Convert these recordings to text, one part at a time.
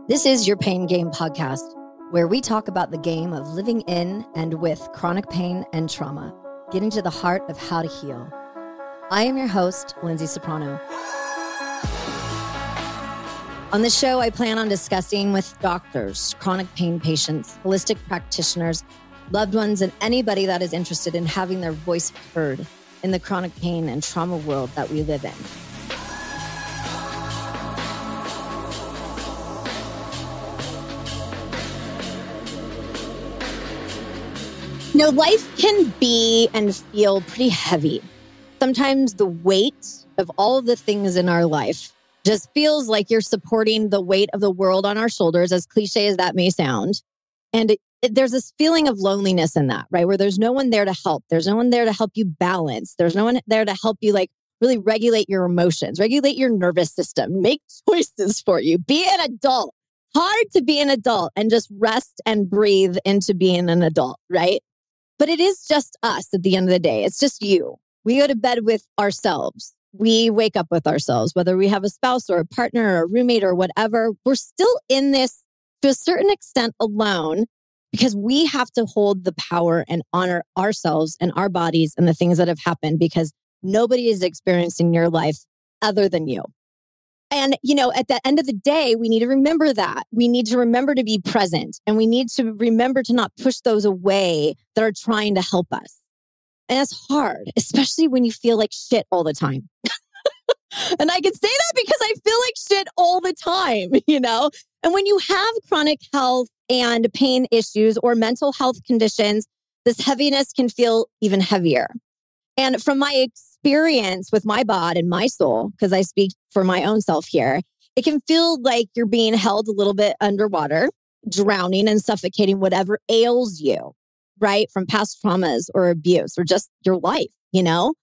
This is Your Pain Game podcast, where we talk about the game of living in and with chronic pain and trauma, getting to the heart of how to heal. I am your host, Lindsay Soprano. On the show, I plan on discussing with doctors, chronic pain patients, holistic practitioners, loved ones, and anybody that is interested in having their voice heard in the chronic pain and trauma world that we live in. You know, life can be and feel pretty heavy. Sometimes the weight of all of the things in our life just feels like you're supporting the weight of the world on our shoulders, as cliche as that may sound. And there's this feeling of loneliness in that, right? Where there's no one there to help. There's no one there to help you balance. There's no one there to help you really regulate your emotions, regulate your nervous system, make choices for you, be an adult. Hard to be an adult and just rest and breathe into being an adult, right? But it is just us at the end of the day. It's just you. We go to bed with ourselves. We wake up with ourselves, whether we have a spouse or a partner or a roommate or whatever. We're still in this to a certain extent alone because we have to hold the power and honor ourselves and our bodies and the things that have happened because nobody is experiencing your life other than you. And, you know, at the end of the day, we need to remember that. We need to remember to be present and we need to remember to not push those away that are trying to help us. And that's hard, especially when you feel like shit all the time. And I can say that because I feel like shit all the time, you know? And when you have chronic health and pain issues or mental health conditions, this heaviness can feel even heavier. And from my experience with my body and my soul, because I speak for my own self here, it can feel like you're being held a little bit underwater, drowning and suffocating whatever ails you, right? From past traumas or abuse or just your life, you know?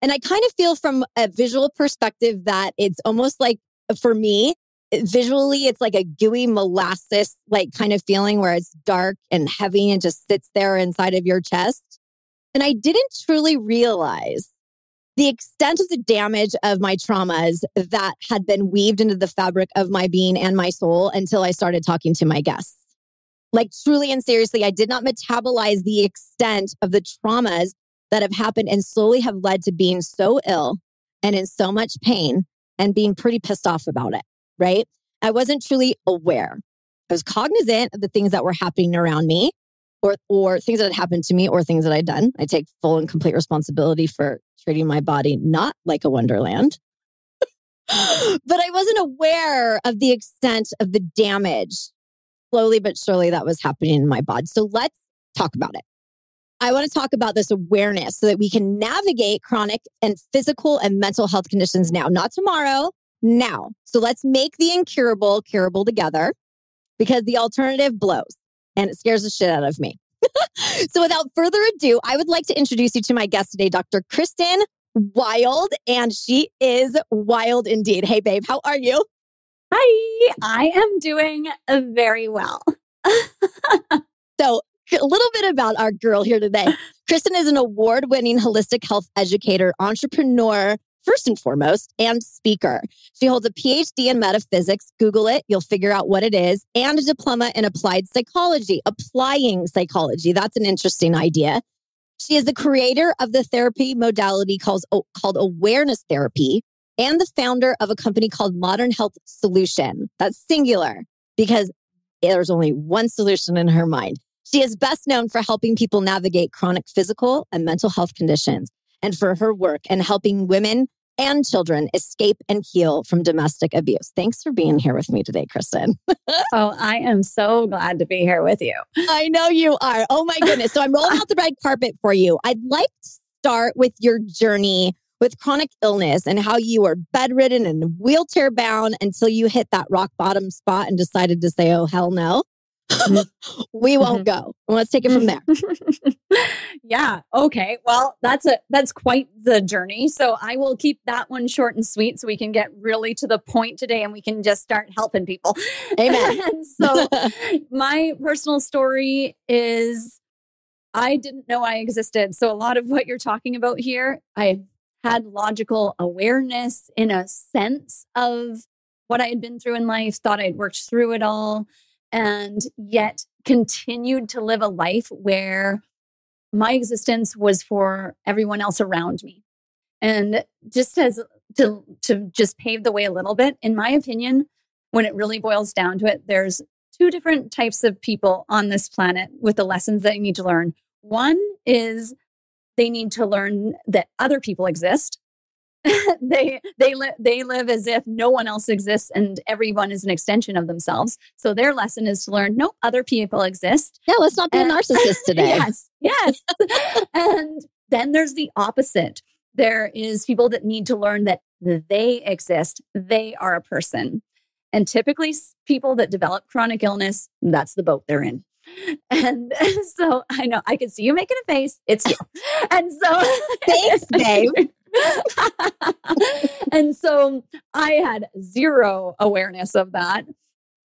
And I kind of feel from a visual perspective that it's almost like, for me, visually, it's like a gooey molasses, like kind of feeling where it's dark and heavy and just sits there inside of your chest. And I didn't truly realize the extent of the damage of my traumas that had been weaved into the fabric of my being and my soul until I started talking to my guests. Like truly and seriously, I did not metabolize the extent of the traumas that have happened and slowly have led to being so ill and in so much pain and being pretty pissed off about it, right? I wasn't truly aware. I was cognizant of the things that were happening around me or things that had happened to me or things that I'd done. I take full and complete responsibility for treating my body not like a wonderland. But I wasn't aware of the extent of the damage, slowly but surely, that was happening in my body. So let's talk about it. I want to talk about this awareness so that we can navigate chronic and physical and mental health conditions now, not tomorrow, now. So let's make the incurable curable together because the alternative blows and it scares the shit out of me. So without further ado, I would like to introduce you to my guest today, Dr. Kristen Wild, and she is wild indeed. Hey, babe, how are you? Hi, I am doing very well. So a little bit about our girl here today. Kristen is an award-winning holistic health educator, entrepreneur, first and foremost, and speaker. She holds a PhD in metaphysics. Google it. You'll figure out what it is. And a diploma in applied psychology, applying psychology. That's an interesting idea. She is the creator of the therapy modality called awareness therapy and the founder of a company called Modern Health Solution. That's singular because there's only one solution in her mind. She is best known for helping people navigate chronic physical and mental health conditions and for her work and helping women and children escape and heal from domestic abuse. Thanks for being here with me today, Kristen. Oh, I am so glad to be here with you. I know you are. Oh my goodness. So I'm rolling out the red carpet for you. I'd like to start with your journey with chronic illness and how you were bedridden and wheelchair bound until you hit that rock bottom spot and decided to say, oh, hell no. We won't go. Let's take it from there. Yeah. Okay. Well, that's quite the journey. So I will keep that one short and sweet so we can get really to the point today and we can just start helping people. Amen. And so my personal story is I didn't know I existed. So a lot of what you're talking about here, I had logical awareness in a sense of what I had been through in life, thought I'd worked through it all, and yet continued to live a life where my existence was for everyone else around me. And just as to just pave the way a little bit, in my opinion, when it really boils down to it, there's two different types of people on this planet with the lessons that you need to learn. One is they need to learn that other people exist. they live as if no one else exists and everyone is an extension of themselves. So their lesson is to learn, no, other people exist. Yeah, let's not be a narcissist today. Yes. And then there's the opposite. There is people that need to learn that they exist. They are a person. And typically people that develop chronic illness, that's the boat they're in. And so I know I can see you making a face. It's you. And so thanks, babe. And so I had zero awareness of that.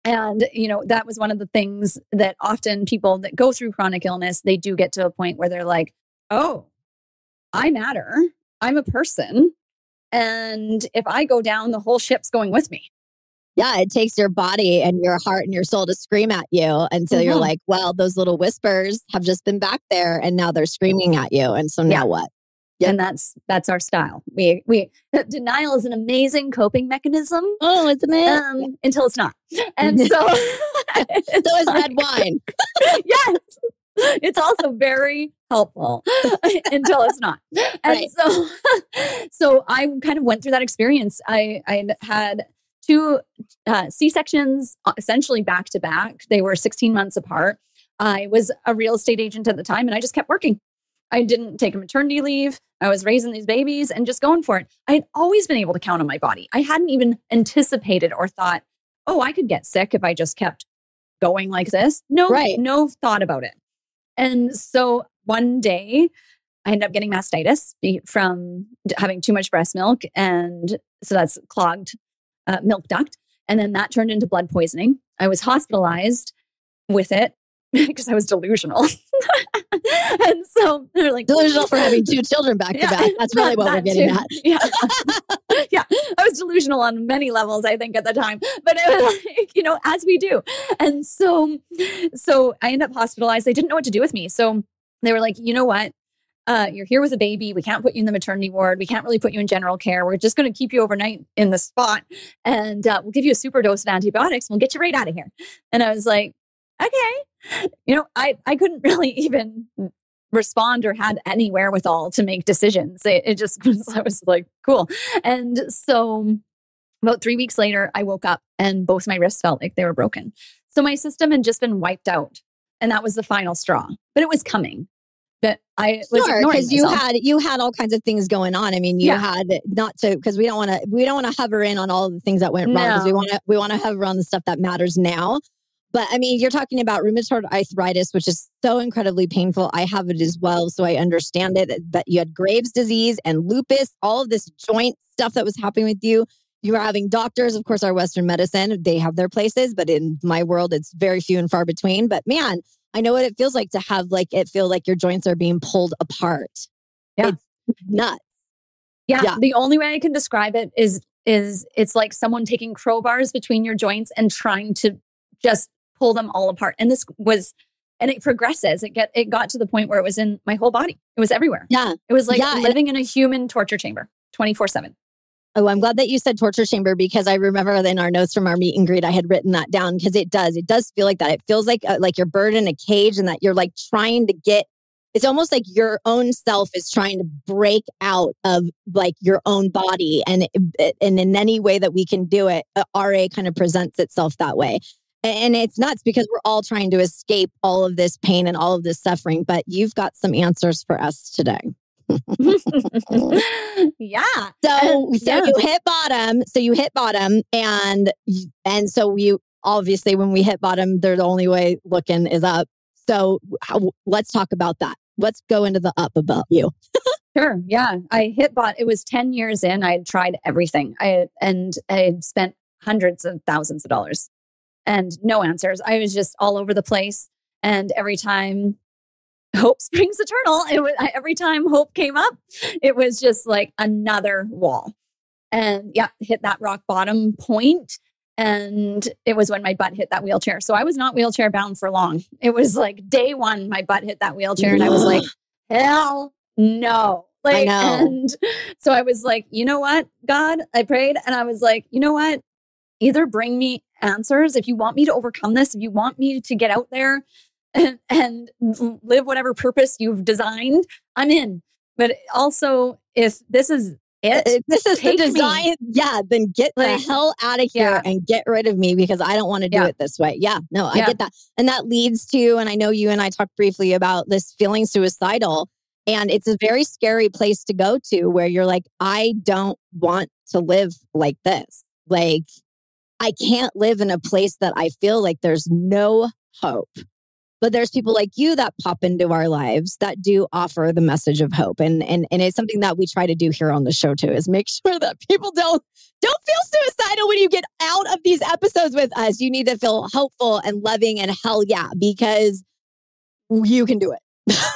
And, that was one of the things that often people that go through chronic illness, they do get to a point where they're like, oh, I matter. I'm a person. And if I go down, the whole ship's going with me. Yeah, it takes your body and your heart and your soul to scream at you until you're like, well, those little whispers have just been back there and now they're screaming at you. And so now what? Yep. And that's our style. We denial is an amazing coping mechanism. Oh, isn't it? Until it's not. And so so is red wine. Yes. It's also very helpful until it's not. And so I kind of went through that experience. I had 2 C-sections, essentially back to back. They were 16 months apart. I was a real estate agent at the time and I just kept working. I didn't take a maternity leave. I was raising these babies and just going for it. I had always been able to count on my body. I hadn't even anticipated or thought, oh, I could get sick if I just kept going like this. No thought about it. And so one day I ended up getting mastitis from having too much breast milk. And so that's clogged milk duct. And then that turned into blood poisoning. I was hospitalized with it because I was delusional. And so they're like, delusional for having 2 children back to back. That's really what we're getting at. Yeah. Yeah. I was delusional on many levels, I think, at the time. But it was like, as we do. And so I ended up hospitalized. They didn't know what to do with me. So they were like, you know what? You're here with a baby. We can't put you in the maternity ward. We can't really put you in general care. We're just going to keep you overnight in the spot. And we'll give you a super dose of antibiotics. We'll get you right out of here. And I was like, okay. I couldn't really even respond or had any wherewithal to make decisions. It just was, I was like, cool. And so about 3 weeks later, I woke up and both my wrists felt like they were broken. So my system had just been wiped out. And that was the final straw, but it was coming. But I was ignoring myself. you had all kinds of things going on. I mean, you had not to, because we don't want to hover in on all of the things that went wrong, because we want to hover on the stuff that matters now. But I mean, you're talking about rheumatoid arthritis, which is so incredibly painful. I have it as well, so I understand it. But you had Graves' disease and lupus, all of this joint stuff that was happening with you. You were having doctors, of course, our Western medicine, they have their places, but in my world, it's very few and far between. But man, I know what it feels like to have it feel like your joints are being pulled apart. Yeah. It's nuts. Yeah. The only way I can describe it is it's like someone taking crowbars between your joints and trying to just pull them all apart. And it progresses. It got to the point where it was in my whole body. It was everywhere. Yeah. It was like living in a human torture chamber 24/7. Oh, I'm glad that you said torture chamber, because I remember in our notes from our meet and greet, I had written that down, because it does feel like that. It feels like you're bird in a cage, and that you're like trying to it's almost like your own self is trying to break out of like your own body. And in any way that we can do it, RA kind of presents itself that way. And it's nuts, because we're all trying to escape all of this pain and all of this suffering, but you've got some answers for us today. Yeah. So you hit bottom. So you hit bottom, and so we obviously, when we hit bottom, the only way looking is up. So let's talk about that. Let's go into the up about you. Sure. Yeah. I hit bottom. It was 10 years in. I had tried everything. I had spent hundreds of thousands of dollars and no answers. I was just all over the place. And every time hope springs eternal. Every time hope came up, it was just like another wall. And yeah, hit that rock bottom point. And it was when my butt hit that wheelchair. So I was not wheelchair bound for long. It was like day one, my butt hit that wheelchair. And I was like, hell no. I know. And so I was like, you know what, God, I prayed and I was like, you know what, either bring me answers. If you want me to overcome this, if you want me to get out there and live whatever purpose you've designed, I'm in. But also, if this is it, if this is the design, me. Then get the hell out of here and get rid of me because I don't want to do it this way. Yeah, no, I get that. And that leads to, and I know you and I talked briefly about this feeling suicidal. And it's a very scary place to go to where you're like, I don't want to live like this. Like, I can't live in a place that I feel like there's no hope. But there's people like you that pop into our lives that do offer the message of hope. And it's something that we try to do here on the show too, is make sure that people don't feel suicidal when you get out of these episodes with us. You need to feel hopeful and loving and hell yeah, because you can do it.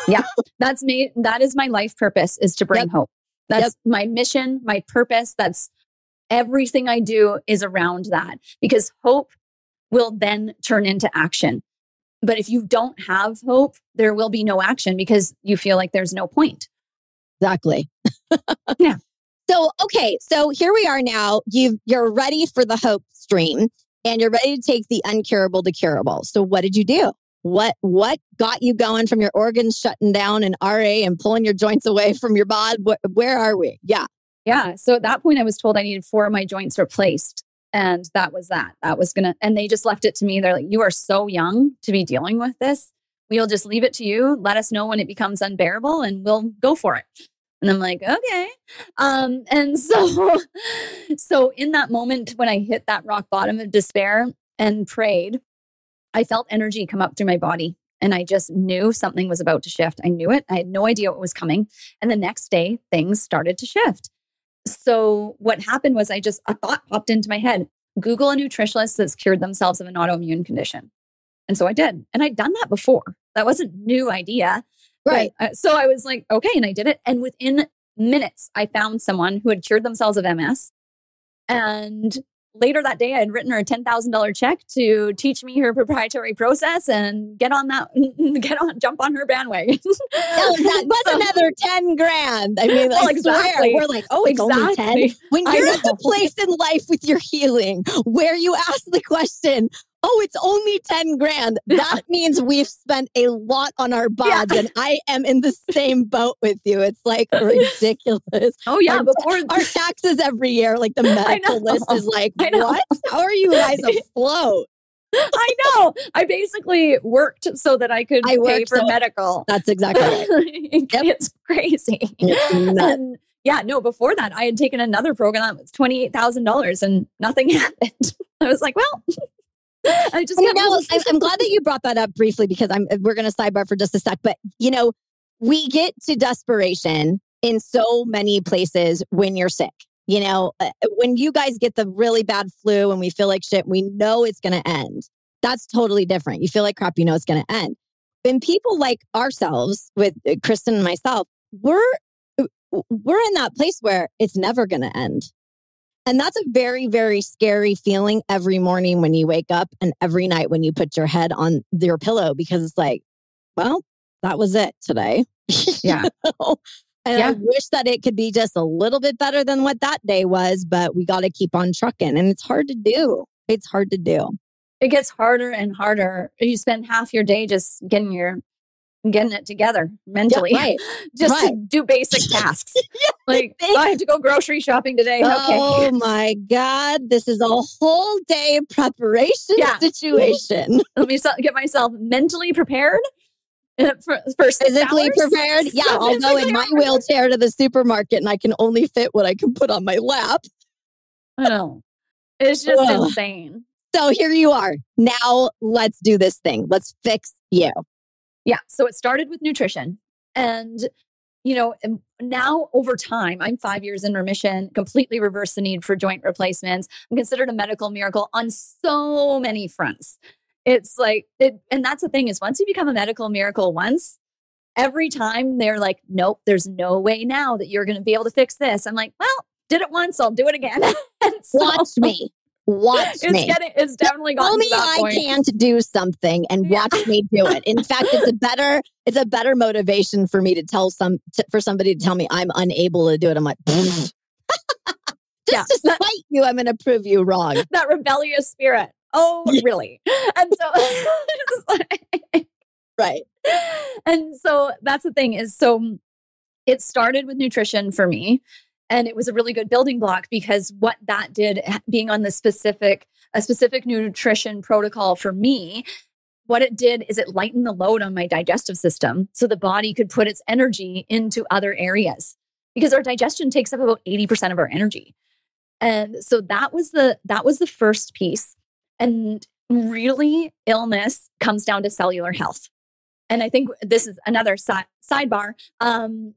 Yeah, that's me. That is my life purpose, is to bring hope. That's my mission, my purpose. That's everything I do is around that, because hope will then turn into action. But if you don't have hope, there will be no action because you feel like there's no point. Exactly. Yeah. So, okay. So here we are now. You're ready for the hope stream and you're ready to take the uncurable to curable. So what did you do? What got you going from your organs shutting down and RA and pulling your joints away from your bod? Where are we? Yeah. Yeah. So at that point, I was told I needed 4 of my joints replaced. And that was that. And they just left it to me. They're like, you are so young to be dealing with this. We'll just leave it to you. Let us know when it becomes unbearable and we'll go for it. And I'm like, okay. And so in that moment, when I hit that rock bottom of despair and prayed, I felt energy come up through my body and I just knew something was about to shift. I knew it. I had no idea what was coming. And the next day, things started to shift. So what happened was a thought popped into my head. Google a nutritionist that's cured themselves of an autoimmune condition. And so I did. And I'd done that before. That wasn't a new idea. Right. So I was like, okay. And I did it. And within minutes, I found someone who had cured themselves of MS. And later that day, I had written her a $10,000 check to teach me her proprietary process and jump on her bandwagon. That's another 10 grand. I mean, I swear, we're like, oh, it's only 10. When you're at the place in life with your healing where you ask the question, oh, it's only 10 grand. That means we've spent a lot on our bods and I am in the same boat with you. It's like ridiculous. Oh yeah. Our taxes every year, like the medical list is like, what? How are you guys afloat? I know. I basically worked so that I could pay for medical. That's exactly right. It's crazy. And before that, I had taken another program that was $28,000 and nothing happened. I was like, well, I'm glad that you brought that up briefly because we're going to sidebar for just a sec. But, we get to desperation in so many places when you're sick. When you guys get the really bad flu and we feel like shit, we know it's going to end. That's totally different. You feel like crap, it's going to end. When people like ourselves, with Kristen and myself, we're in that place where it's never going to end. And that's a very, very scary feeling every morning when you wake up and every night when you put your head on your pillow, because it's like, well, that was it today. Yeah. And I wish that it could be just a little bit better than what that day was, but we got to keep on trucking. And it's hard to do. It gets harder and harder. You spend half your day just getting it together mentally, to do basic tasks. I have to go grocery shopping today. Oh my God. This is a whole day preparation situation. Let me get myself mentally prepared. For physically prepared. Yeah, I'll go in my wheelchair to the supermarket and I can only fit what I can put on my lap. I know. It's just insane. So here you are. Now let's do this thing. Let's fix you. Yeah. So it started with nutrition. And, now over time, I'm 5 years in remission, completely reversed the need for joint replacements. I'm considered a medical miracle on so many fronts. It's like, and that's the thing is once you become a medical miracle once, every time they're like, nope, there's no way now that you're going to be able to fix this. I'm like, well, did it once, I'll do it again. And so, Watch me. Watch me. It's definitely gotten Tell me to that I point. can't do something and watch me do it. In fact, it's a better motivation for me to for somebody to tell me I'm unable to do it. I'm like, just to spite you, I'm going to prove you wrong. That rebellious spirit. Oh, really? And so, right. And so that's the thing is, so it started with nutrition for me. And it was a really good building block because what that did, being on a specific nutrition protocol for me, what it did is it lightened the load on my digestive system so the body could put its energy into other areas, because our digestion takes up about 80% of our energy. And so that was the first piece. And really, illness comes down to cellular health. And I think this is another sidebar.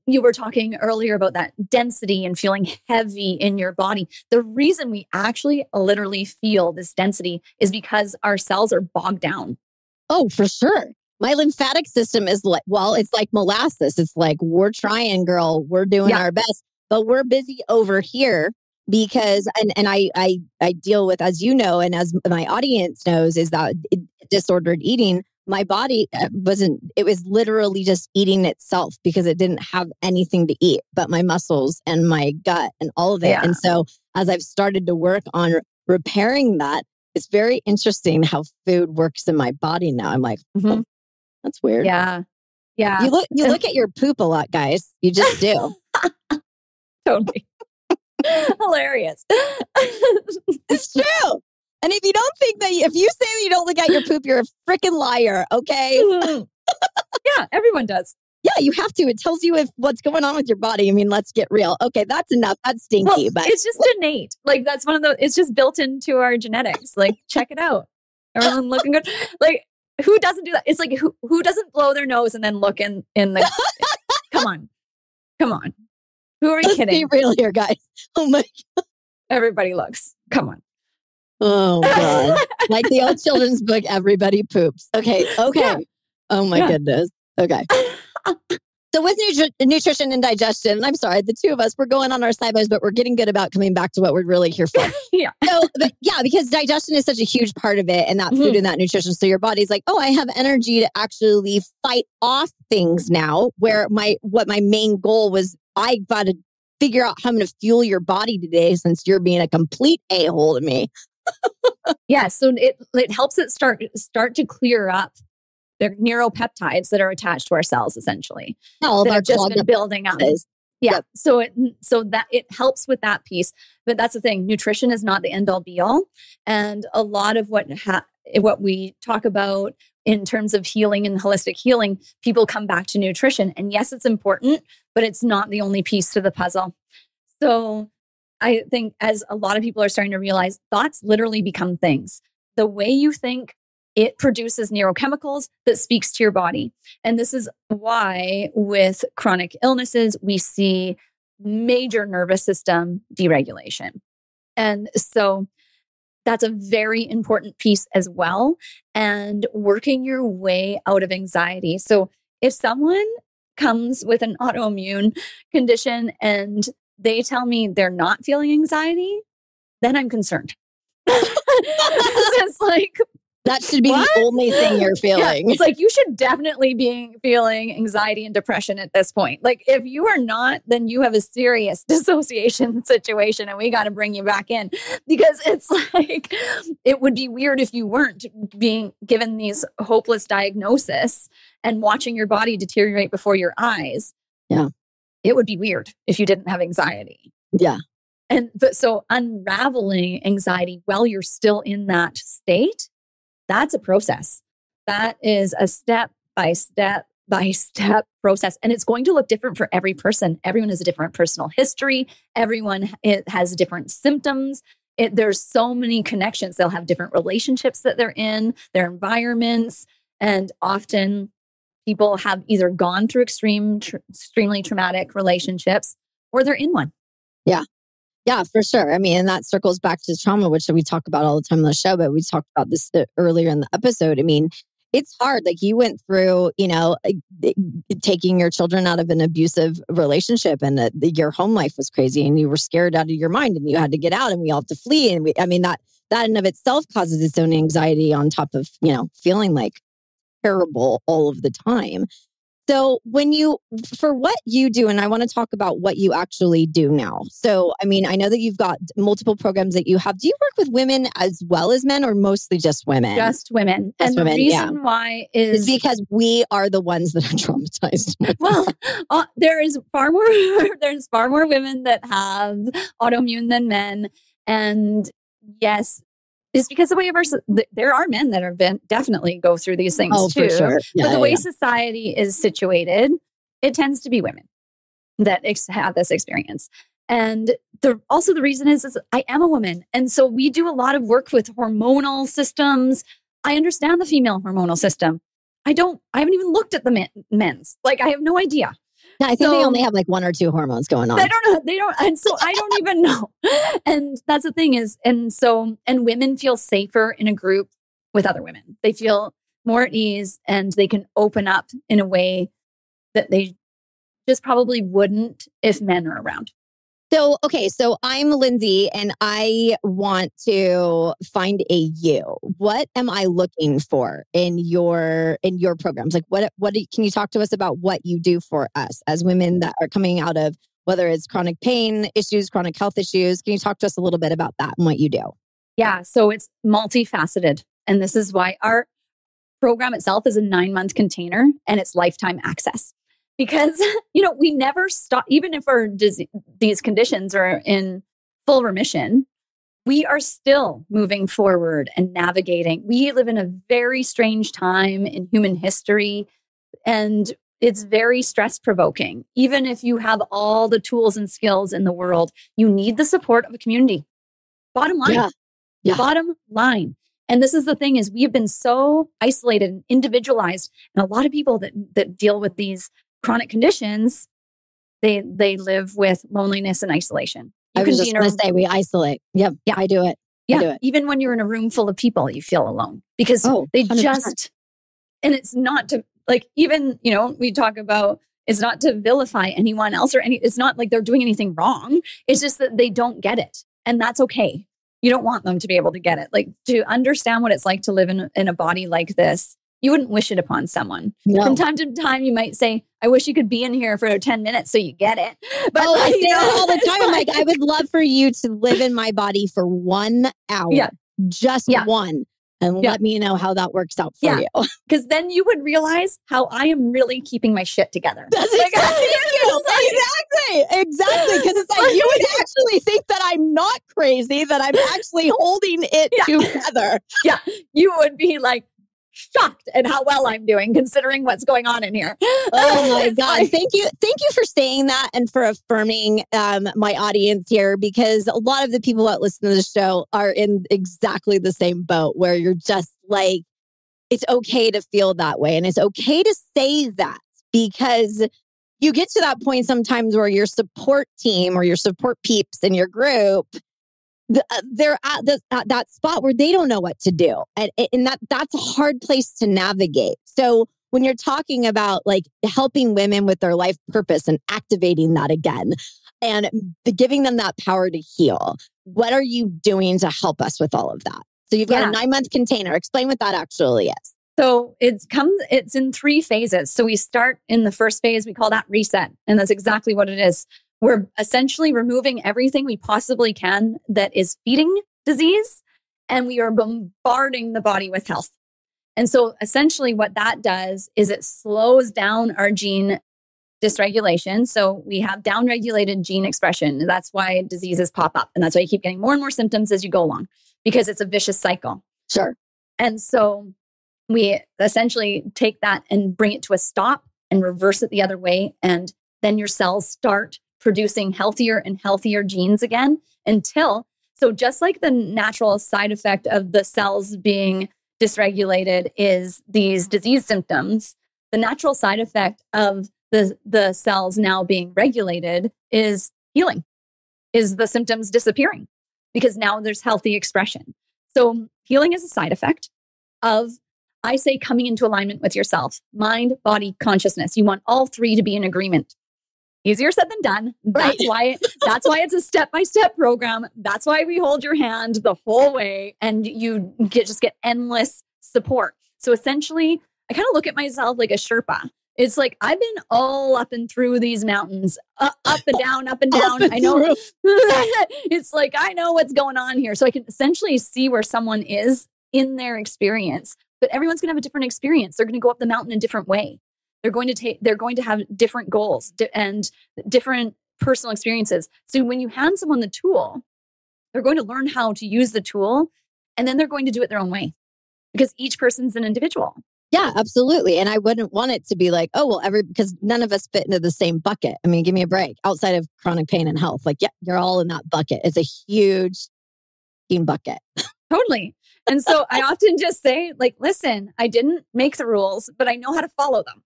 You were talking earlier about that density and feeling heavy in your body. The reason we actually literally feel this density is because our cells are bogged down. Oh, for sure. My lymphatic system is it's like molasses. It's like, we're trying, girl. We're doing our best, but we're busy over here because, and I deal with, as you know, and as my audience knows, is that disordered eating. My body it was literally just eating itself because it didn't have anything to eat but my muscles and my gut and all of it. Yeah. And so as I've started to work on repairing that, it's very interesting how food works in my body now. I'm like, oh, that's weird. Yeah. Yeah. You look at your poop a lot, guys. You just do. Totally. Hilarious. It's true. And if you don't think that, if you say that you don't look at your poop, you're a freaking liar, okay? Yeah, everyone does. Yeah, you have to. It tells you what's going on with your body. I mean, let's get real. Okay, that's enough. That's stinky. But it's just innate. Like, that's one of the, it's just built into our genetics. Like, check it out. Everyone looking good. Like, who doesn't do that? It's like, who doesn't blow their nose and then look in the, come on. Who are we kidding? Let's be real here, guys. Oh my God. Everybody looks. Come on. Oh God. Like the old children's book, everybody poops. Okay. Yeah. Oh my goodness. Okay. So with nutrition and digestion, I'm sorry, the two of us, we're going on our sidelines, but we're getting good about coming back to what we're really here for. Yeah. So, because digestion is such a huge part of it, and that food and that nutrition. So your body's like, oh, I have energy to actually fight off things now, where what my main goal was, I got to figure out how I'm going to fuel your body today since you're being a complete a-hole to me. Yeah, so it helps it start to clear up the neuropeptides that are attached to our cells, essentially. That have just been building up. Yeah, yep. so that it helps with that piece. But that's the thing: nutrition is not the end all be all, and a lot of what we talk about in terms of healing and holistic healing, people come back to nutrition. And yes, it's important, but it's not the only piece to the puzzle. So I think as a lot of people are starting to realize, thoughts literally become things. The way you think, it produces neurochemicals that speaks to your body. And this is why with chronic illnesses, we see major nervous system deregulation. And so that's a very important piece as well. And working your way out of anxiety. So if someone comes with an autoimmune condition and they tell me they're not feeling anxiety, then I'm concerned. It's like, that should be the only thing you're feeling. Yeah, it's like, you should definitely be feeling anxiety and depression at this point. Like, if you are not, then you have a serious dissociation situation and we got to bring you back in, because it's like, it would be weird if you weren't being given these hopeless diagnosis and watching your body deteriorate before your eyes. Yeah. It would be weird if you didn't have anxiety. Yeah. But so unraveling anxiety while you're still in that state, that's a process. That is a step by step process. And it's going to look different for every person. Everyone has a different personal history. Everyone has different symptoms. There's so many connections. They'll have different relationships that they're in, their environments. And often people have either gone through extremely traumatic relationships or they're in one. Yeah. Yeah, for sure. I mean, and that circles back to trauma, which we talk about all the time on the show, but we talked about this earlier in the episode. I mean, it's hard. Like you went through, taking your children out of an abusive relationship, and your home life was crazy, and you were scared out of your mind, and you had to get out, and we all had to flee. And that in of itself causes its own anxiety on top of, feeling like terrible all of the time. So for what you do, and I want to talk about what you actually do now. So, I know that you've got multiple programs that you have. Do you work with women as well as men, or mostly just women? Just women. And the reason why is because we are the ones that are traumatized. Well, there's far more women that have autoimmune than men. And yes, it's because the way of there are men that have definitely go through these things too. For sure. Yeah, but the way society is situated, it tends to be women that have this experience. And also the reason is I am a woman. And so we do a lot of work with hormonal systems. I understand the female hormonal system. I haven't even looked at the men's. Like, I have no idea. Yeah, I think they only have like 1 or 2 hormones going on. I don't know. They don't. And so I don't even know. And that's the thing is, and women feel safer in a group with other women. They feel more at ease, and they can open up in a way that they just probably wouldn't if men are around. So I'm Lindsay, and I want to find a you. What am I looking for in your programs? Like can you talk to us about what you do for us as women that are coming out of, whether it's chronic pain issues, chronic health issues? Can you talk to us a little bit about that and what you do? Yeah, so it's multifaceted. And this is why our program itself is a 9-month container, and it's lifetime access. Because, we never stop, even if these conditions are in full remission, we are still moving forward and navigating. We live in a very strange time in human history, and it's very stress-provoking. Even if you have all the tools and skills in the world, you need the support of a community. Bottom line. Yeah. Bottom line. And this is the thing is we have been so isolated and individualized. And a lot of people that deal with these chronic conditions, they live with loneliness and isolation. I was just going to say we isolate. Yep. Yeah, I do it. Yeah. Even when you're in a room full of people, you feel alone because they 100%. And it's not to even, we talk about, it's not to vilify anyone else it's not like they're doing anything wrong. It's just that they don't get it. And that's okay. You don't want them to be able to get it. Like to understand what it's like to live in a body like this. You wouldn't wish it upon someone. No. From time to time, you might say, I wish you could be in here for 10 minutes so you get it. But I say that all the time. I'm like, I would love for you to live in my body for 1 hour. Yeah. Just one. And let me know how that works out for you. Because then you would realize how I am really keeping my shit together. That's exactly Exactly. Because it's like, you would actually think that I'm not crazy, that I'm actually holding it together. Yeah. You would be like, shocked at how well I'm doing considering what's going on in here. Oh my God. Thank you for saying that and for affirming my audience here, because a lot of the people that listen to the show are in exactly the same boat where you're just like, it's okay to feel that way. And it's okay to say that, because you get to that point sometimes where your support team or your support peeps in your group, they're at that spot where they don't know what to do. And that's a hard place to navigate. So when you're talking about like helping women with their life purpose and activating that again and giving them that power to heal, what are you doing to help us with all of that? So you've got a 9-month container. Explain what that actually is. So it's in 3 phases. So we start in the first phase, we call that reset. And that's exactly what it is. We're essentially removing everything we possibly can that is feeding disease, and we are bombarding the body with health. And so essentially what that does is it slows down our gene dysregulation. So we have downregulated gene expression. That's why diseases pop up. And that's why you keep getting more and more symptoms as you go along, because it's a vicious cycle. Sure. And so we essentially take that and bring it to a stop and reverse it the other way. And then your cells start producing healthier and healthier genes again so just like the natural side effect of the cells being dysregulated is these disease symptoms, the natural side effect of the cells now being regulated is healing, is the symptoms disappearing, because now there's healthy expression. So healing is a side effect of I say coming into alignment with yourself, mind, body, consciousness. You want all three to be in agreement. Easier said than done. That's why it's a step-by-step program. That's why we hold your hand the whole way and you just get endless support. So essentially, I kind of look at myself like a Sherpa. It's like I've been all up and through these mountains, up and down, up and down. I know it's like I know what's going on here. So I can essentially see where someone is in their experience. But everyone's going to have a different experience. They're going to go up the mountain in a different way. They're going to have different goals and different personal experiences. So when you hand someone the tool, they're going to learn how to use the tool, and then they're going to do it their own way because each person's an individual. Yeah, absolutely. And I wouldn't want it to be like, oh, well, because none of us fit into the same bucket. I mean, give me a break. Outside of chronic pain and health, like, yeah, you're all in that bucket. It's a huge bucket. Totally. And so I often just say, like, listen, I didn't make the rules, but I know how to follow them.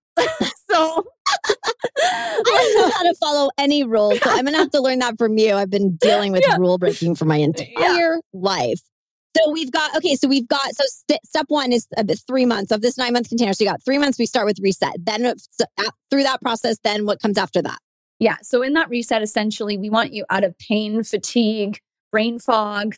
So I don't know how to follow any rules. So I'm going to have to learn that from you. I've been dealing with rule breaking for my entire life. So step one is 3 months of this 9-month container. So you got 3 months, we start with reset. Then through that process, then what comes after that? Yeah. So in that reset, essentially, we want you out of pain, fatigue, brain fog,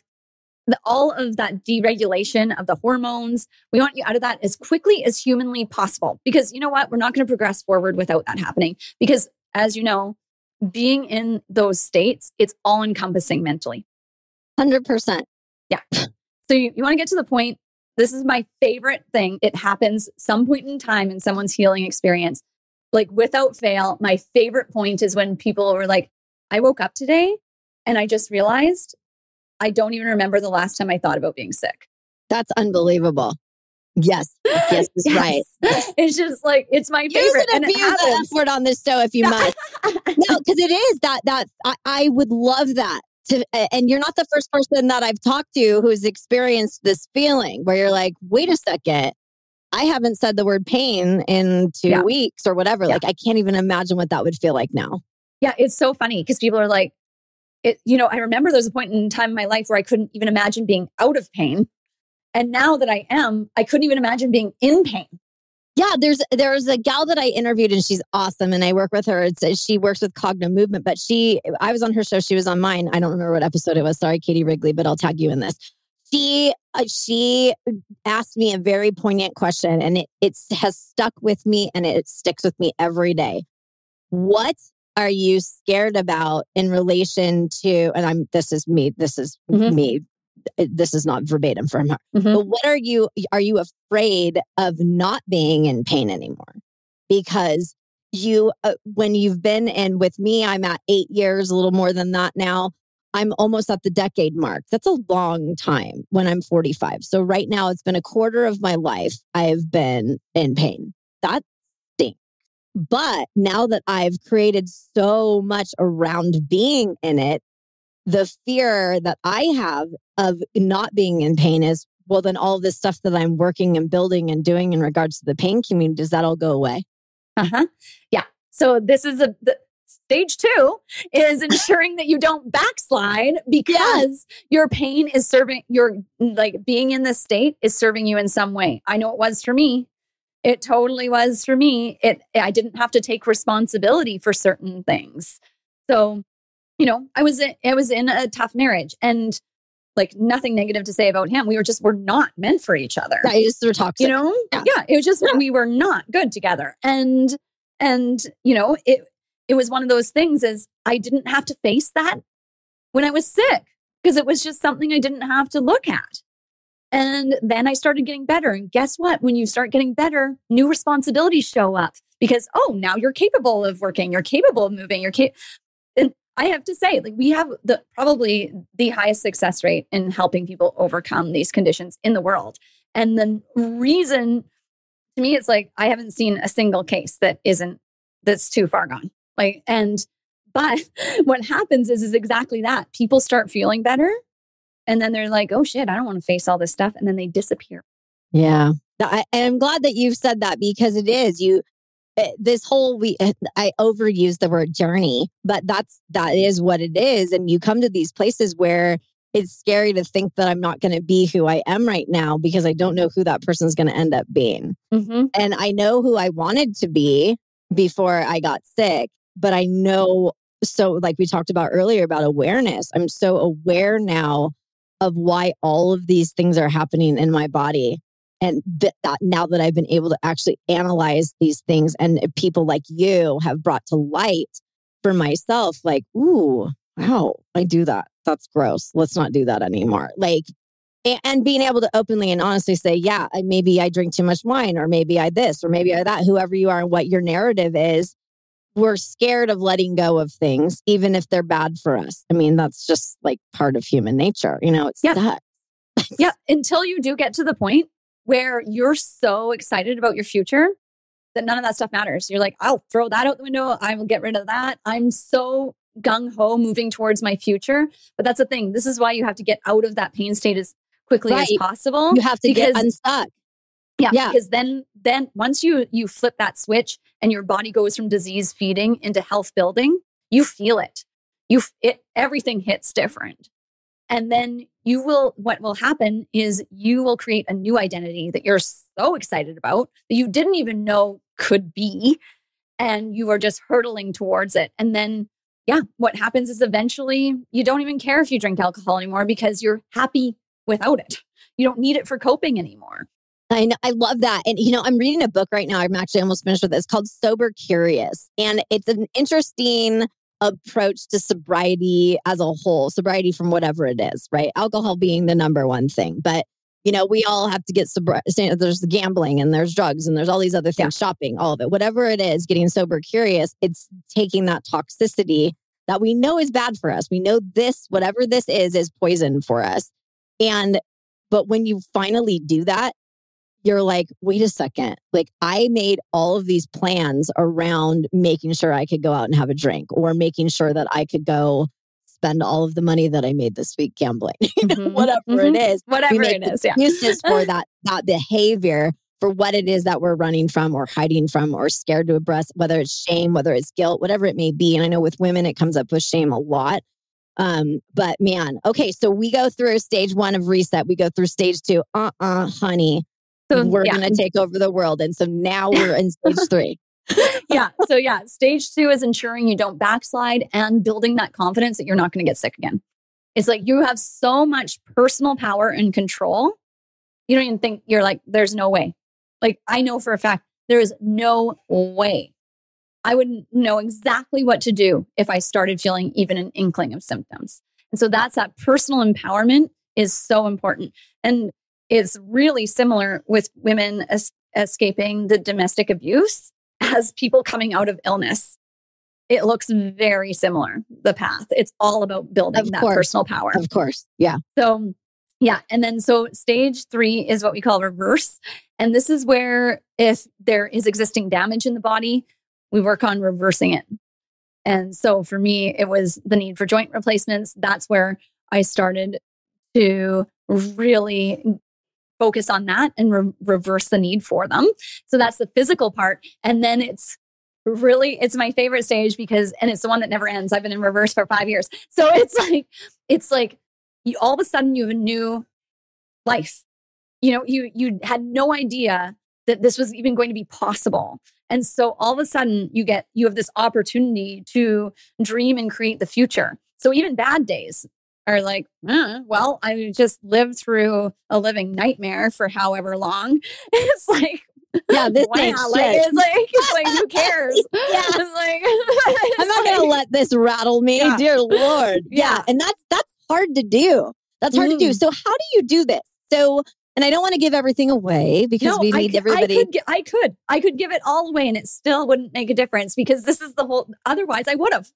all of that deregulation of the hormones. We want you out of that as quickly as humanly possible. Because you know what? We're not going to progress forward without that happening. Because as you know, being in those states, it's all encompassing mentally. 100%. Yeah. So you want to get to the point. This is my favorite thing. It happens some point in time in someone's healing experience. Like without fail, my favorite point is when people were like, I woke up today and I just realized I don't even remember the last time I thought about being sick. That's unbelievable. Yes. Yes, that's right. It's just like, it's my favorite. And abuse the F word on this show if you must. No, because it is that I would love that. And you're not the first person that I've talked to who's experienced this feeling where you're like, wait a second, I haven't said the word pain in 2 weeks or whatever. Yeah. Like, I can't even imagine what that would feel like now. Yeah, it's so funny because people are like, I remember there was a point in time in my life where I couldn't even imagine being out of pain. And now that I am, I couldn't even imagine being in pain. Yeah, there's a gal that I interviewed and she's awesome. And I work with her. She works with cognitive movement, but I was on her show. She was on mine. I don't remember what episode it was. Sorry, Katie Wrigley, but I'll tag you in this. She asked me a very poignant question and it has stuck with me and it sticks with me every day. What are you scared about in relation to, and this is me, this is not verbatim from her, but what are you afraid of not being in pain anymore? Because when you've been in with me, I'm at 8 years, a little more than that now. I'm almost at the decade mark. That's a long time when I'm 45. So right now it's been a quarter of my life I've been in pain. That stinks. But now that I've created so much around being in it, the fear that I have of not being in pain is, well, then all this stuff that I'm working and building and doing in regards to the pain community, does that all go away? Yeah. So this is the stage 2 is ensuring that you don't backslide because your pain is serving, your like being in this state is serving you in some way. I know it was for me. It totally was for me. I didn't have to take responsibility for certain things. So, I was in a tough marriage and like nothing negative to say about him. We were not meant for each other. Right, just were toxic. Yeah, it was just we were not good together. And it was one of those things is I didn't have to face that when I was sick because it was just something I didn't have to look at. And then I started getting better. And guess what? When you start getting better, new responsibilities show up because, now you're capable of working. You're capable of moving. And I have to say, like we have probably the highest success rate in helping people overcome these conditions in the world. And the reason to me, it's like, I haven't seen a single case that's too far gone. But what happens is exactly that. People start feeling better. And then they're like, oh shit, I don't want to face all this stuff. And then they disappear. Yeah. I'm glad that you've said that because it is I overuse the word journey, but that is what it is. And you come to these places where it's scary to think that I'm not going to be who I am right now because I don't know who that person's going to end up being. Mm-hmm. And I know who I wanted to be before I got sick, but I know, so like we talked about earlier about awareness, I'm so aware now of why all of these things are happening in my body. And that now that I've been able to actually analyze these things and people like you have brought to light for myself, like, ooh, wow, I do that. That's gross. Let's not do that anymore. Like, and being able to openly and honestly say, yeah, maybe I drink too much wine, or maybe I this, or maybe I that, whoever you are and what your narrative is. We're scared of letting go of things, even if they're bad for us. I mean, that's just like part of human nature. You know, it's sucks. Yeah. Until you do get to the point where you're so excited about your future that none of that stuff matters. You're like, I'll throw that out the window. I will get rid of that. I'm so gung-ho moving towards my future. But that's the thing. This is why you have to get out of that pain state as quickly as possible. You have to get unstuck. Yeah. Because then once you flip that switch and your body goes from disease feeding into health building, you feel it. Everything hits different. And then what will happen is you will create a new identity that you're so excited about that you didn't even know could be. And you are just hurtling towards it. And then, what happens is eventually you don't even care if you drink alcohol anymore because you're happy without it. You don't need it for coping anymore. I know, I love that. And, I'm reading a book right now. I'm actually almost finished with it. It's called Sober Curious. And it's an interesting approach to sobriety as a whole, sobriety from whatever it is, right? Alcohol being the number one thing. But, we all have to get there's the gambling and there's drugs and there's all these other things, shopping, all of it. Whatever it is, getting sober curious, it's taking that toxicity that we know is bad for us. We know this, whatever this is poison for us. But when you finally do that, you're like, wait a second. Like, I made all of these plans around making sure I could go out and have a drink, or making sure that I could go spend all of the money that I made this week gambling, whatever it is. Whatever it is. Excuses for that behavior, for what it is that we're running from or hiding from or scared to address, whether it's shame, whether it's guilt, whatever it may be. And I know with women, it comes up with shame a lot. But man, okay. So we go through stage 1 of reset. We go through stage 2. Honey. So we're going to take over the world. And so now we're in stage 3. So stage 2 is ensuring you don't backslide and building that confidence that you're not going to get sick again. It's like you have so much personal power and control. You don't even think, you're like, there's no way. Like, I know for a fact, there is no way. I wouldn't know exactly what to do if I started feeling even an inkling of symptoms. And so that personal empowerment is so important. And it's really similar with women escaping the domestic abuse as people coming out of illness. It looks very similar, the path. It's all about building that personal power. Of course. Yeah. So, and then stage 3 is what we call reverse. And this is where if there is existing damage in the body, we work on reversing it. And so for me, it was the need for joint replacements. That's where I started to really focus on that and reverse the need for them. So that's the physical part. And then it's my favorite stage and it's the one that never ends. I've been in reverse for 5 years. So it's like you, all of a sudden you have a new life. You had no idea that this was even going to be possible. And so all of a sudden you have this opportunity to dream and create the future. So even bad days are like, well, I just lived through a living nightmare for however long. It's like, this wow, it's like, who cares? It's like, I'm not going to let this rattle me, dear Lord. Yeah. And that's hard to do. That's hard to do. So how do you do this? So, and I don't want to give everything away because we need everybody. I could give it all away and it still wouldn't make a difference because this is the whole, otherwise I would have.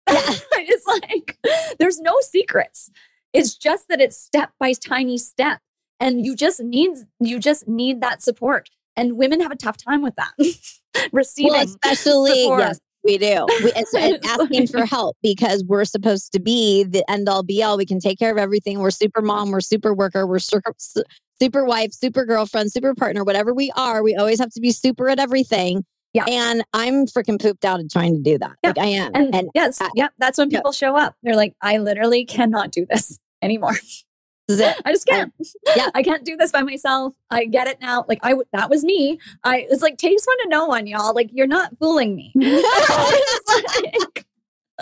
It's like, there's no secrets. It's just that it's step by tiny step. And you just need that support. And women have a tough time with that. Receiving especially, support. Yes, we do. It's asking for help because we're supposed to be the end all be all. We can take care of everything. We're super mom. We're super worker. We're super wife, super girlfriend, super partner, whatever we are. We always have to be super at everything. Yeah. And I'm freaking pooped out at trying to do that. Yeah. Like I am. And yes, that's when people show up. They're like, I literally cannot do this. anymore. This is it. I just can't. Yeah. I can't do this by myself. I get it now. Like that was me. It's like, takes one to know one, y'all. Like, you're not fooling me.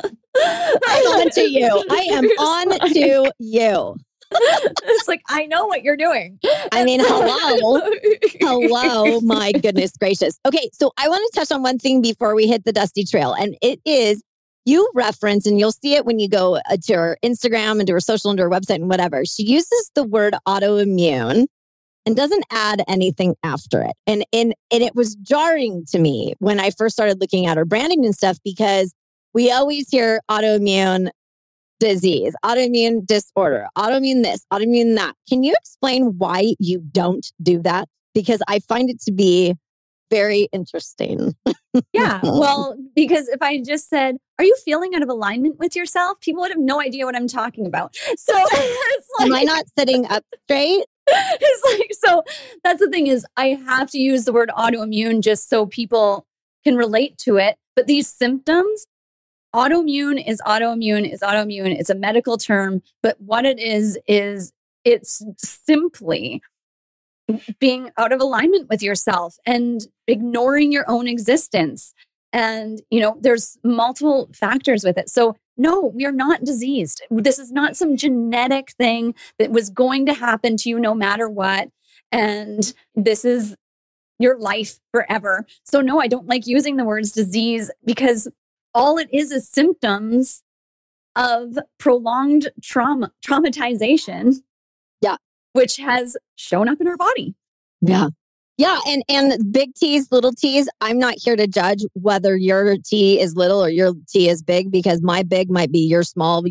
I'm on to you. I am on to you. It's like, I know what you're doing. I mean, hello, my goodness gracious. Okay, so I want to touch on one thing before we hit the dusty trail. And it is, you reference, and you'll see it when you go to her Instagram and to her social and to her website and whatever. She uses the word autoimmune and doesn't add anything after it. And it was jarring to me when I first started looking at her branding and stuff, because we always hear autoimmune disease, autoimmune disorder, autoimmune this, autoimmune that. Can you explain why you don't do that? Because I find it to be very interesting. Yeah. Well, because if I just said, are you feeling out of alignment with yourself? People would have no idea what I'm talking about. So it's like, am I not sitting up straight? It's like, so that's the thing, is I have to use the word autoimmune just so people can relate to it. But these symptoms, autoimmune is autoimmune is autoimmune. It's a medical term, but what it is it's simply being out of alignment with yourself and ignoring your own existence. And, there's multiple factors with it. So no, we are not diseased. This is not some genetic thing that was going to happen to you no matter what. And this is your life forever. So no, I don't like using the words disease, because all it is symptoms of prolonged traumatization. Yeah. Which has shown up in our body. Yeah. Yeah. And big T's, little T's, I'm not here to judge whether your T is little or your T is big, because my big might be your small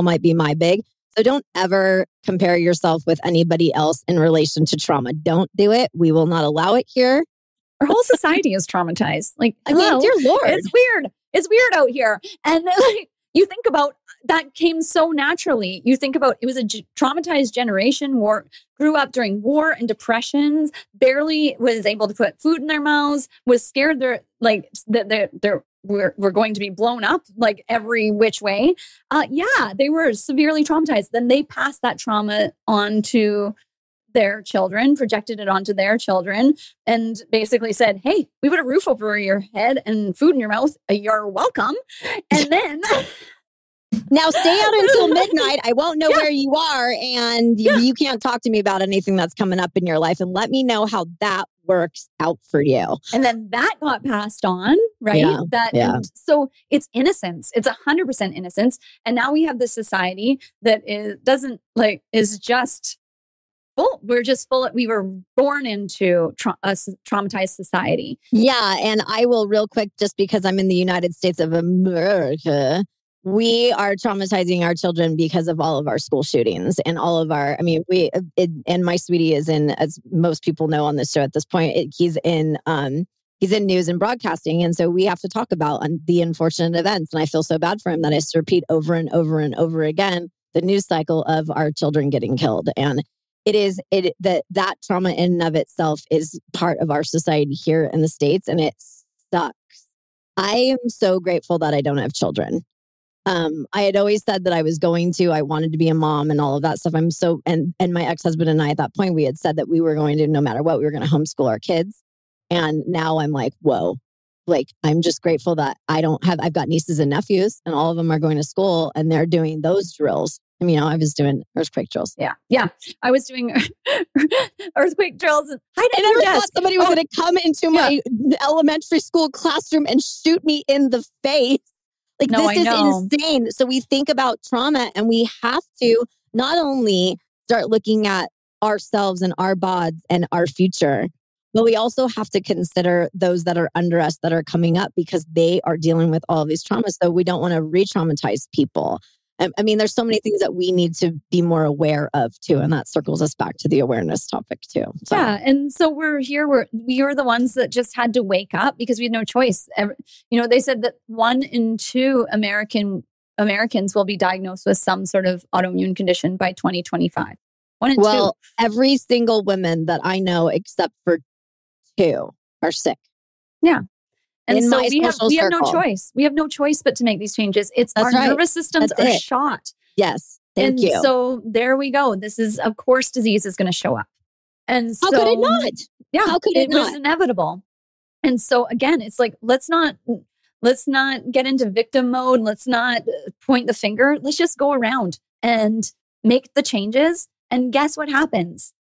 might be my big. So don't ever compare yourself with anybody else in relation to trauma. Don't do it. We will not allow it here. Our whole society is traumatized. Like, I mean, dear Lord. It's weird. It's weird out here. And like, you think about that came so naturally. You think about, it was a traumatized generation, grew up during war and depressions, barely was able to put food in their mouths, was scared we're going to be blown up like every which way. They were severely traumatized. Then they passed that trauma on to their children, projected it onto their children, and basically said, hey, we put a roof over your head and food in your mouth. You're welcome. And then now stay out until midnight. I won't know where you are. And you can't talk to me about anything that's coming up in your life. And let me know how that works out for you. And then that got passed on, right? And so it's innocence. It's 100% innocence. And now we have this society that is just full. We're just full. We were born into a traumatized society. Yeah. And I will real quick, just because I'm in the United States of America, we are traumatizing our children because of all of our school shootings and all of our, and my sweetie is in, as most people know on this show at this point, he's in news and broadcasting. And so we have to talk about the unfortunate events. And I feel so bad for him that I have to repeat over and over and over again the news cycle of our children getting killed. And that trauma in and of itself is part of our society here in the States, and it sucks. I am so grateful that I don't have children. I had always said that I was I wanted to be a mom and all of that stuff. And my ex-husband and I, at that point, we had said that we were going to, no matter what, we were going to homeschool our kids. And now I'm like, whoa, like, I'm just grateful that I've got nieces and nephews, and all of them are going to school and they're doing those drills. I was doing earthquake drills. Yeah. I was doing earthquake drills. I never thought somebody was going to come into my elementary school classroom and shoot me in the face. Like, this is insane. So we think about trauma, and we have to not only start looking at ourselves and our bods and our future, but we also have to consider those that are under us that are coming up, because they are dealing with all of these traumas. So we don't want to re-traumatize people. There's so many things that we need to be more aware of too. And that circles us back to the awareness topic too. So. Yeah. And so we're here, we are the ones that just had to wake up because we had no choice. They said that 1 in 2 Americans will be diagnosed with some sort of autoimmune condition by 2025. 1 in 2. Well, every single woman that I know, except for 2, are sick. Yeah. And so we have no choice. We have no choice but to make these changes. It's our nervous systems are shot. Yes. Thank you. So there we go. This is, of course, disease is going to show up. And how could it not? Yeah, how could it not? was inevitable. And so again, it's like, let's not get into victim mode. Let's not point the finger. Let's just go around and make the changes. And guess what happens?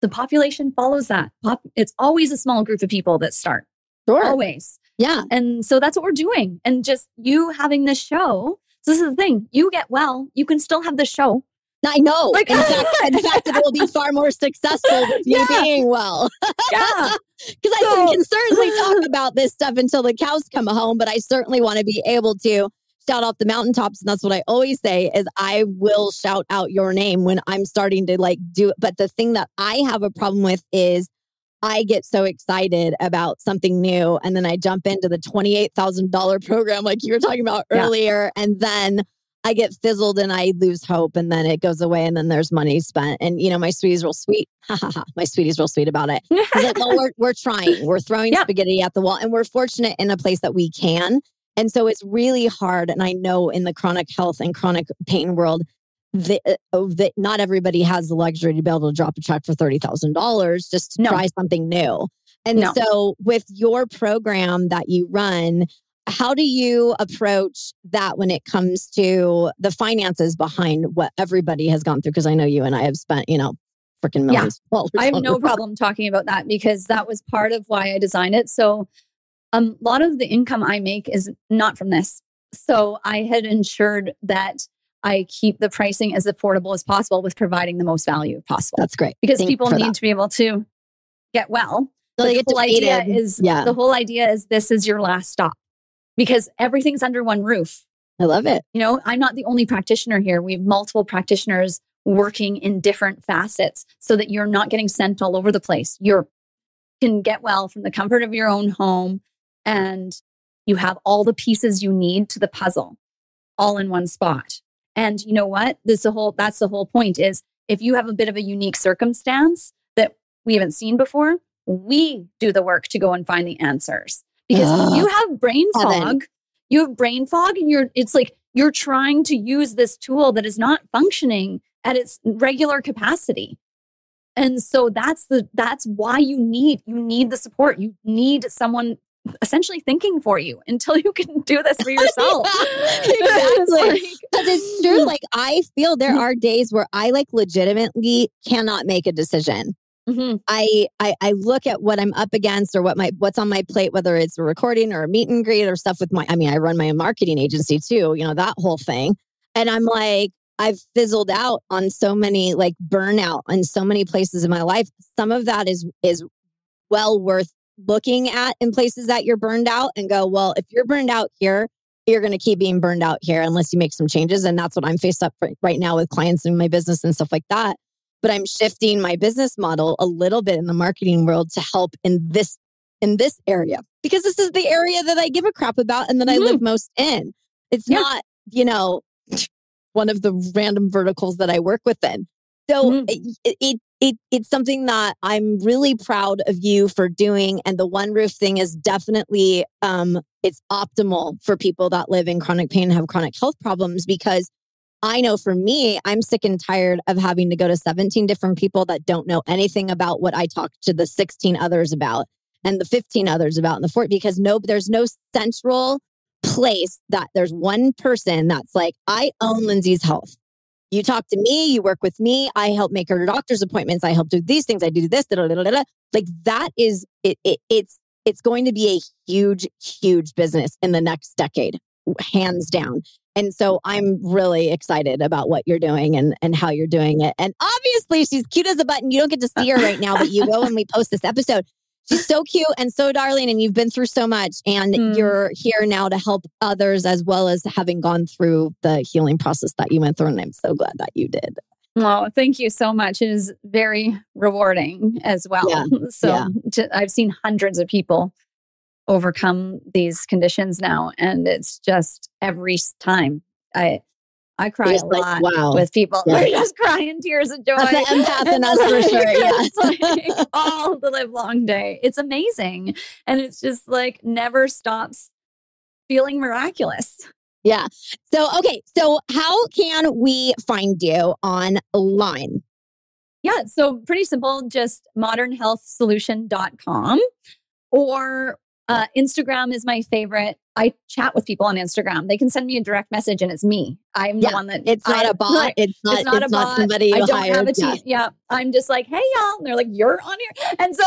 The population follows that. It's always a small group of people that start. Sure. Always. Yeah. And so that's what we're doing. And just you having this show. So this is the thing. You get well, you can still have the show. I know. Like, in fact, it will be far more successful with me being well. Yeah. Because I can certainly talk about this stuff until the cows come home, but I certainly want to be able to shout out the mountaintops. And that's what I always say is I will shout out your name when I'm starting to like do it. But the thing that I have a problem with is I get so excited about something new. And then I jump into the $28,000 program like you were talking about earlier. And then I get fizzled and I lose hope and then it goes away and then there's money spent. And, you know, my sweetie's real sweet. My sweetie's real sweet about it. Like, well, we're trying. We're throwing spaghetti at the wall and we're fortunate in a place that we can. And so it's really hard. And I know in the chronic health and chronic pain world, that not everybody has the luxury to be able to drop a check for $30,000 just to try something new. And so with your program that you run, how do you approach that when it comes to the finances behind what everybody has gone through? Because I know you and I have spent, you know, freaking millions of dollars. I have no problem talking about that because that was part of why I designed it. So a lot of the income I make is not from this. So I had ensured that I keep the pricing as affordable as possible with providing the most value possible. That's great. Because people need to be able to get well. So the whole idea is this is your last stop. Because everything's under one roof. I love it. You know, I'm not the only practitioner here. We have multiple practitioners working in different facets so that you're not getting sent all over the place. You can get well from the comfort of your own home and you have all the pieces you need to the puzzle all in one spot. And you know what? That's the whole point is if you have a bit of a unique circumstance that we haven't seen before, we do the work to go and find the answers. Because you have brain fog. You have brain fog and it's like you're trying to use this tool that is not functioning at its regular capacity. And so that's why you need the support. You need someone essentially thinking for you until you can do this for yourself. Exactly. Because it's true. Like I feel there are days where I like legitimately cannot make a decision. Mm-hmm. I look at what I'm up against or what's on my plate, whether it's a recording or a meet and greet or stuff with I run my own marketing agency too, you know, that whole thing. And I'm like, I've fizzled out on so many like burnout in so many places in my life. Some of that is well worth looking at in places that you're burned out and go, well, if you're burned out here, you're going to keep being burned out here unless you make some changes. And that's what I'm faced up right now with clients in my business and stuff like that. But I'm shifting my business model a little bit in the marketing world to help in this area, because this is the area that I give a crap about and that I live most in. It's not, you know, one of the random verticals that I work within. So it's something that I'm really proud of you for doing. And the One Roof thing is definitely, it's optimal for people that live in chronic pain and have chronic health problems, because I know for me, I'm sick and tired of having to go to 17 different people that don't know anything about what I talked to the 16 others about and the 15 others about in the fort, because there's no central place that there's one person that's like, I own Lindsay's health. You talk to me, you work with me, I help make her doctor's appointments, I help do these things, I do this, like that is, it's going to be a huge, huge business in the next decade, hands down. And so I'm really excited about what you're doing and how you're doing it. And obviously she's cute as a button. You don't get to see her right now, but you will when we post this episode. She's so cute and so darling, and you've been through so much, and you're here now to help others as well as having gone through the healing process that you went through. And I'm so glad that you did. Well, thank you so much. It is very rewarding as well. I've seen hundreds of people overcome these conditions now, and it's just every time I cry a lot with people. Yeah. They're just crying tears of joy. That's the empath in us for sure. Yeah. It's like all the live long day. It's amazing. And it's just like never stops feeling miraculous. Yeah. So, okay. So how can we find you online? Yeah. So pretty simple, just modernhealthsolution.com or Instagram is my favorite. I chat with people on Instagram. They can send me a direct message and it's me. I'm the one that it's not a bot. It's not a bot. Somebody you I don't hired. have a team. Yeah. I'm just like, hey y'all. And they're like, you're on here. And so,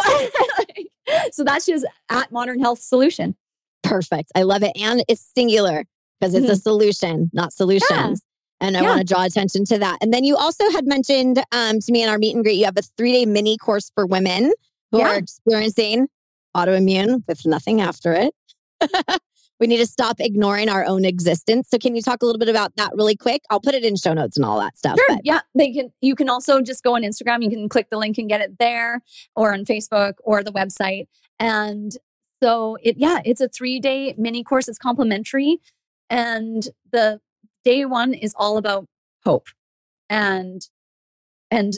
so that's just at Modern Health Solution. Perfect. I love it. And it's singular because it's a solution, not solutions. Yeah. And I want to draw attention to that. And then you also had mentioned to me in our meet and greet, you have a 3-day mini course for women who are experiencing autoimmune with nothing after it. We need to stop ignoring our own existence. So can you talk a little bit about that really quick? I'll put it in show notes and all that stuff. Sure. Yeah. You can also just go on Instagram. You can click the link and get it there, or on Facebook or the website. And so it's a 3-day mini course. It's complimentary. And the day one is all about hope. And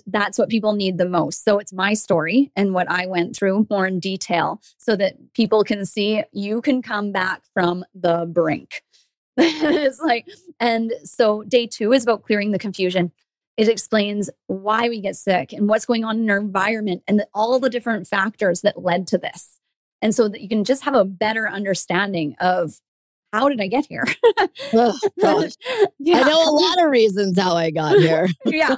that's what people need the most. So it's my story and what I went through more in detail so that people can see you can come back from the brink. It's like, and so day 2 is about clearing the confusion. It explains why we get sick and what's going on in our environment and all the different factors that led to this. And so that you can just have a better understanding of how did I get here? Oh, gosh. I know a lot of reasons how I got here. Yeah,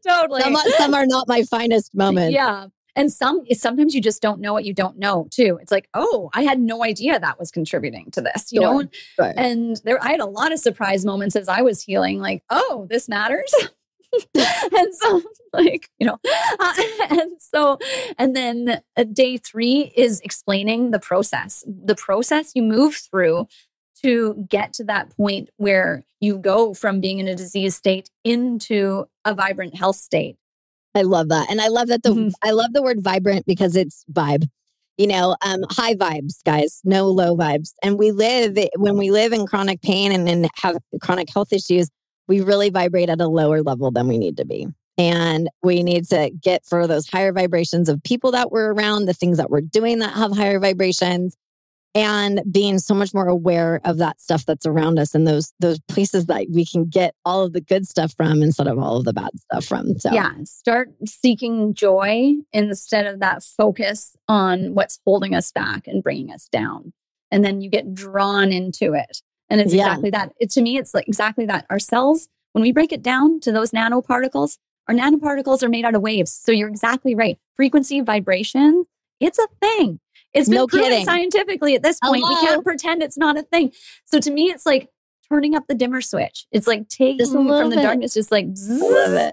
totally. Some are not my finest moments. Yeah. And sometimes you just don't know what you don't know too. It's like, oh, I had no idea that was contributing to this, you know? Right. And I had a lot of surprise moments as I was healing, like, oh, this matters. And so like, you know, and then day 3 is explaining the process you move through to get to that point where you go from being in a disease state into a vibrant health state. I love that. And I love that I love the word vibrant because it's vibe, you know, high vibes, guys, no low vibes. And when we live in chronic pain and have chronic health issues, we really vibrate at a lower level than we need to be. And we need to get for those higher vibrations of people that we're around, the things that we're doing that have higher vibrations, and being so much more aware of that stuff that's around us and those places that we can get all of the good stuff from instead of all of the bad stuff from. So start seeking joy instead of that focus on what's holding us back and bringing us down. And then you get drawn into it. And it's exactly that. To me, it's like exactly that. Our cells, when we break it down to those nanoparticles, our nanoparticles are made out of waves. So you're exactly right. Frequency, vibration, it's a thing. It's been proven scientifically at this point. Hello? We can't pretend it's not a thing. So to me, it's like turning up the dimmer switch. It's like taking from the darkness, just like, zzz, I love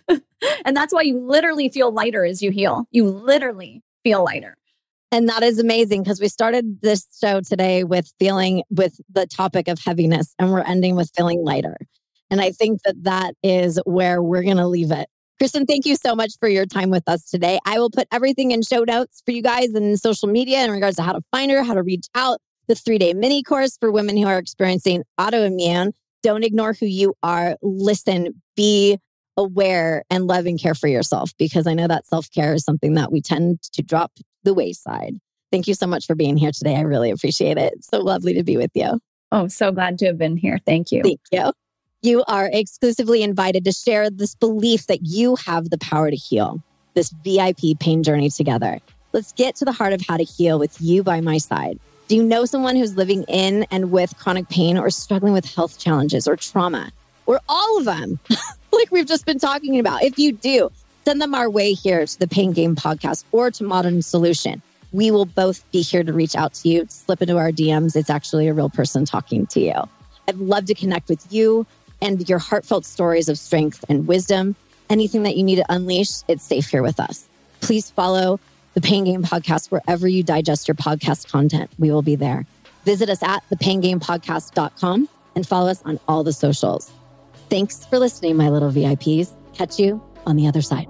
it. And that's why you literally feel lighter as you heal. You literally feel lighter. And that is amazing because we started this show today with the topic of heaviness, and we're ending with feeling lighter. And I think that is where we're going to leave it. Kristen, thank you so much for your time with us today. I will put everything in show notes for you guys and in social media in regards to how to find her, how to reach out, the 3-day mini course for women who are experiencing autoimmune. Don't ignore who you are. Listen, be aware, and love and care for yourself, because I know that self-care is something that we tend to drop the wayside. Thank you so much for being here today. I really appreciate it. It's so lovely to be with you. Oh, so glad to have been here. Thank you. Thank you. You are exclusively invited to share this belief that you have the power to heal, this VIP pain journey together. Let's get to the heart of how to heal with you by my side. Do you know someone who's living in and with chronic pain or struggling with health challenges or trauma, or all of them, like we've just been talking about? If you do, send them our way here to the Pain Game Podcast or to Modern Solution. We will both be here to reach out to you. Slip into our DMs. It's actually a real person talking to you. I'd love to connect with you and your heartfelt stories of strength and wisdom. Anything that you need to unleash, it's safe here with us. Please follow the Pain Game Podcast wherever you digest your podcast content. We will be there. Visit us at thepaingamepodcast.com and follow us on all the socials. Thanks for listening, my little VIPs. Catch you on the other side.